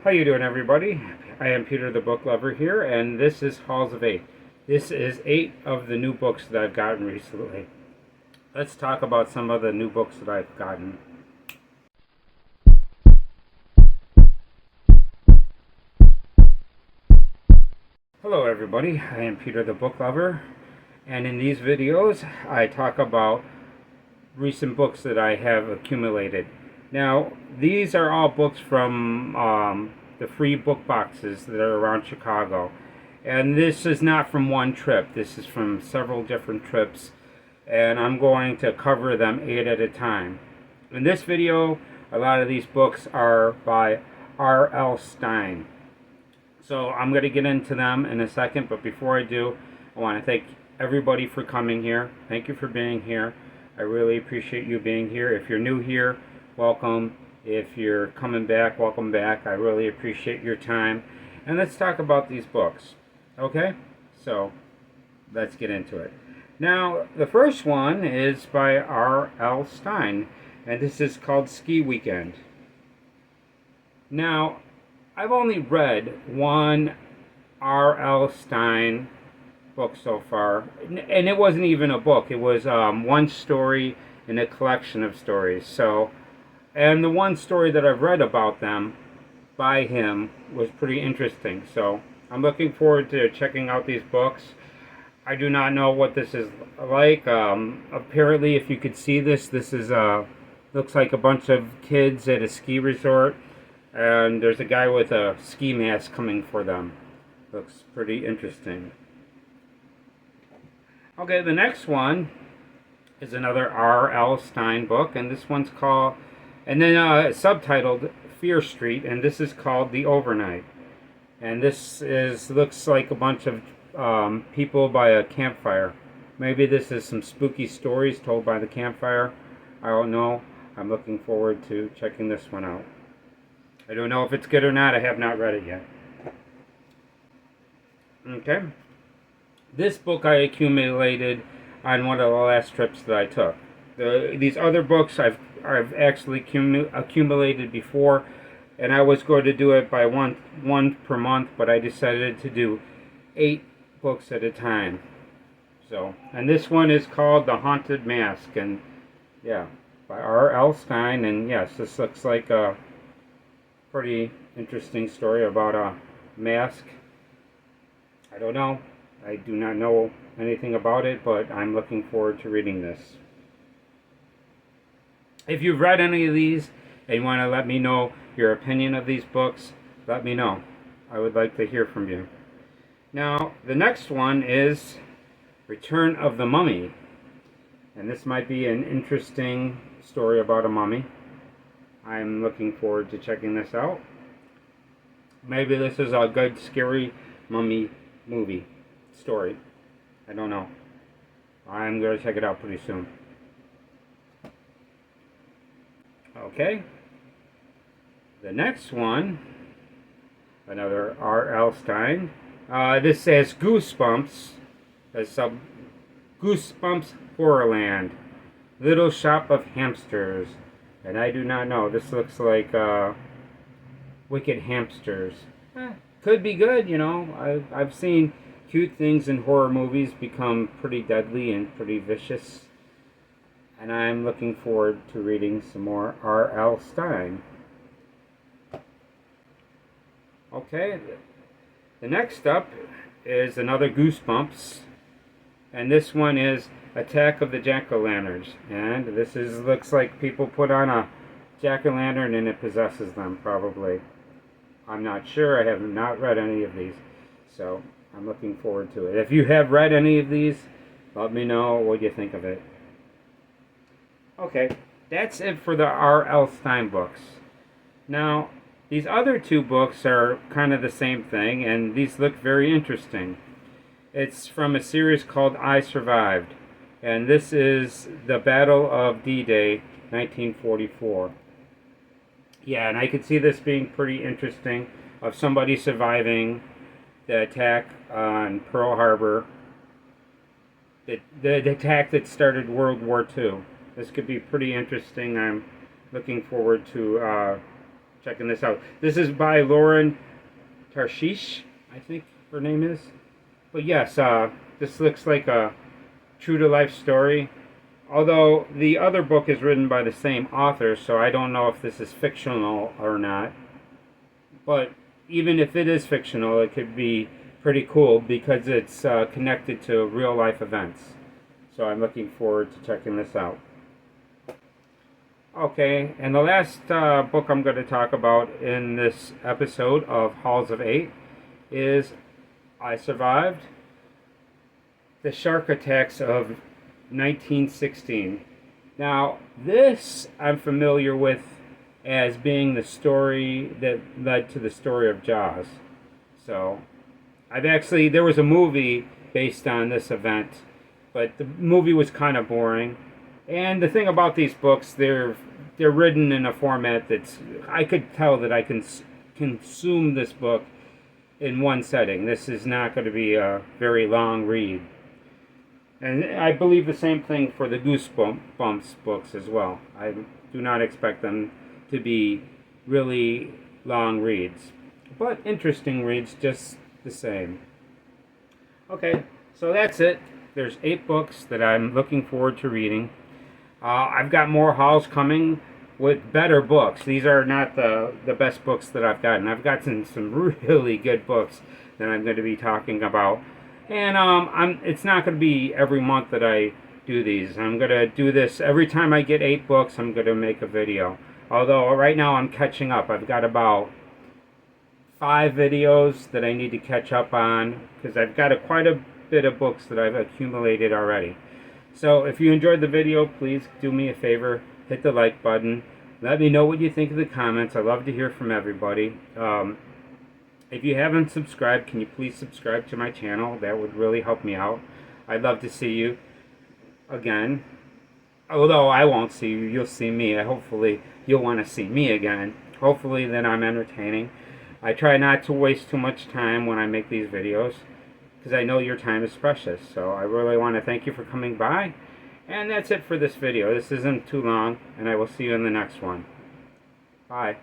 How you doing, everybody? I am Peter the Book Lover here, and this is Halls of 8. This is 8 of the new books that I've gotten recently. Let's talk about some of the new books that I've gotten. Hello, everybody. I am Peter the Book Lover, and in these videos I talk about recent books that I have accumulated. Now, these are all books from the free book boxes that are around Chicago. And this is not from one trip. This is from several different trips. And I'm going to cover them 8 at a time. In this video, a lot of these books are by R.L. Stine. So I'm going to get into them in a second. But before I do, I want to thank everybody for coming here. Thank you for being here. I really appreciate you being here. If you're new here, welcome. If you're coming back, welcome back. I really appreciate your time. And let's talk about these books. Okay? So, let's get into it. Now, the first one is by R.L. Stine, and this is called Ski Weekend. Now, I've only read one R.L. Stine book so far, and it wasn't even a book. It was one story in a collection of stories. So, and the one story that I've read about them by him was pretty interesting. So I'm looking forward to checking out these books. I do not know what this is like. Apparently, if you could see this, this is looks like a bunch of kids at a ski resort, and there's a guy with a ski mask coming for them. Looks pretty interesting. Okay, the next one is another R.L. Stine book, and this one's called, and then subtitled Fear Street, and this is called The Overnight. And this looks like a bunch of people by a campfire. Maybe this is some spooky stories told by the campfire. I don't know. I'm looking forward to checking this one out. I don't know if it's good or not. I have not read it yet. Okay. This book I accumulated on one of the last trips that I took. These other books I've actually accumulated before, and I was going to do it by one per month, but I decided to do 8 books at a time. So, and this one is called The Haunted Mask, and yeah, by R.L. Stine, and yes, this looks like a pretty interesting story about a mask. I don't know. I do not know anything about it, but I'm looking forward to reading this. If you've read any of these and you want to let me know your opinion of these books, let me know. I would like to hear from you. Now, the next one is Return of the Mummy. And this might be an interesting story about a mummy. I'm looking forward to checking this out. Maybe this is a good, scary mummy movie story. I don't know. I'm going to check it out pretty soon. Okay. The next one, another R.L. Stine. This says Goosebumps. There's some Goosebumps Horrorland. Little Shop of Hamsters. And I do not know. This looks like Wicked Hamsters. Could be good, you know. I've seen cute things in horror movies become pretty deadly and pretty vicious. And I'm looking forward to reading some more R.L. Stine. Okay, the next up is another Goosebumps. And this one is Attack of the Jack-o'-lanterns. And this looks like people put on a jack-o'-lantern and it possesses them, probably. I'm not sure. I have not read any of these. So I'm looking forward to it. If you have read any of these, let me know what you think of it. Okay, that's it for the R.L. Stine books. Now, these other 2 books are kind of the same thing, and these look very interesting. It's from a series called I Survived, and this is the Battle of D-Day, 1944. Yeah, and I could see this being pretty interesting, of somebody surviving the attack on Pearl Harbor, the attack that started World War II. This could be pretty interesting. I'm looking forward to checking this out. This is by Lauren Tarshish, I think her name is. But yes, this looks like a true-to-life story. Although the other book is written by the same author, so I don't know if this is fictional or not. But even if it is fictional, it could be pretty cool because it's connected to real-life events. So I'm looking forward to checking this out. Okay, and the last book I'm going to talk about in this episode of Halls of Eight is I Survived the Shark Attacks of 1916. Now, this I'm familiar with as being the story that led to the story of Jaws. So, there was a movie based on this event, but the movie was kind of boring. And the thing about these books, they're written in a format that's, I could tell that I can consume this book in one setting. This is not going to be a very long read. And I believe the same thing for the Goosebumps books as well. I do not expect them to be really long reads, but interesting reads just the same. Okay, so that's it. There's 8 books that I'm looking forward to reading. I've got more hauls coming with better books. These are not the best books that I've gotten. I've gotten some really good books that I'm going to be talking about. And it's not going to be every month that I do these. I'm going to do this every time I get 8 books. I'm going to make a video. Although right now I'm catching up. I've got about 5 videos that I need to catch up on because I've got quite a bit of books that I've accumulated already. So if you enjoyed the video, please do me a favor, hit the like button. Let me know what you think in the comments. I love to hear from everybody. If you haven't subscribed, can you please subscribe to my channel? That would really help me out. I'd love to see you again. Although I won't see you, you'll see me. Hopefully you'll want to see me again. Hopefully then I'm entertaining. I try not to waste too much time when I make these videos because I know your time is precious. So I really want to thank you for coming by. And that's it for this video. This isn't too long, and I will see you in the next one. Bye.